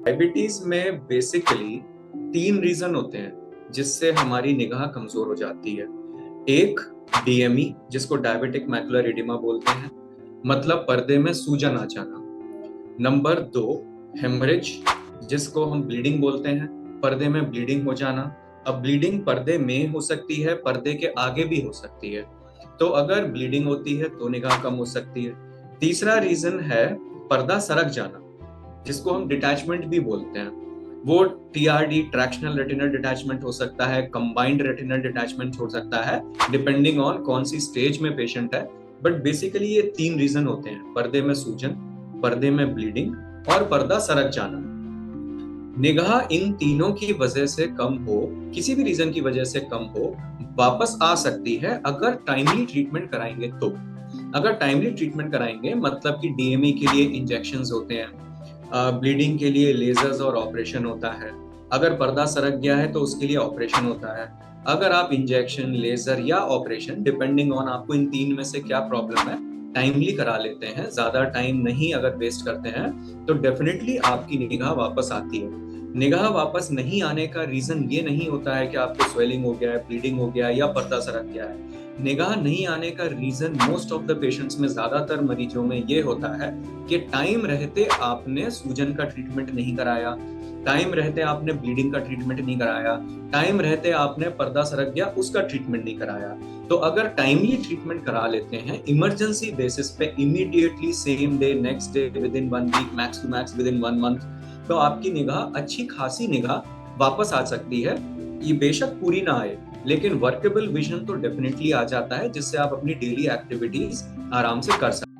Diabetes में basically तीन reason होते हैं जिससे हमारी निगाह कमजोर हो जाती है। एक, डीएमई जिसको डायबिटिक मैकुलर एडिमा बोलते हैं, मतलब पर्दे में सूजन आ जाना। नंबर दो, हेमरेज जिसको हम ब्लीडिंग बोलते हैं, पर्दे में ब्लीडिंग हो जाना। अब ब्लीडिंग पर्दे में हो सकती है, पर्दे के आगे भी हो सकती है। तो अगर ब्लीडिंग होती है तो निगाह कम हो सकती है। तीसरा रीजन है पर्दा सरक जाना, जिसको हम डिटैचमेंट भी बोलते हैं। वो टीआरडी, ट्रैक्शनल रेटिनल डिटैचमेंट हो सकता है, कंबाइंड रेटिनल डिटैचमेंट हो सकता है, डिपेंडिंग ऑन कौन सी स्टेज में पेशेंट है। बट बेसिकली ये तीन रीजन होते हैं: पर्दे में सूजन, पर्दे में ब्लीडिंग और पर्दा सरक जाना। निगाह इन तीनों की वजह से कम हो, किसी भी रीजन की वजह से कम हो, वापस आ सकती है अगर टाइमली ट्रीटमेंट कराएंगे तो। अगर टाइमली ट्रीटमेंट कराएंगे मतलब कि डीएमई के लिए इंजेक्शंस होते हैं, ब्लीडिंग के लिए लेजर्स और ऑपरेशन होता है, अगर पर्दा सरक गया है तो उसके लिए ऑपरेशन होता है। अगर आप इंजेक्शन, लेजर या ऑपरेशन, डिपेंडिंग ऑन आपको इन तीन में से क्या प्रॉब्लम है, टाइमली करा लेते हैं, ज्यादा टाइम नहीं अगर वेस्ट करते हैं, तो डेफिनेटली आपकी निगाह वापस आती है। निगाह वापस नहीं आने का रीजन ये नहीं होता है कि आपको स्वेलिंग हो गया है, ब्लीडिंग हो गया है या पर्दा सरक गया है। निगाह नहीं आने का reason most of the patients में, ज्यादातर मरीजों में ये होता है कि टाइम रहते आपने सूजन का ट्रीटमेंट नहीं कराया, टाइम रहते आपने ब्लीडिंग का ट्रीटमेंट नहीं कराया, टाइम रहते आपने पर्दा सरक गया उसका ट्रीटमेंट नहीं कराया। तो अगर टाइमली ट्रीटमेंट करा लेते हैं इमरजेंसी बेसिस पे, immediately, same day, next day, within 1 week, max to max within 1 month, तो आपकी निगाह, अच्छी खासी निगाह वापस आ सकती है। ये बेशक पूरी ना आए, लेकिन वर्केबल विजन तो डेफिनेटली आ जाता है, जिससे आप अपनी डेली एक्टिविटीज आराम से कर सकते हैं।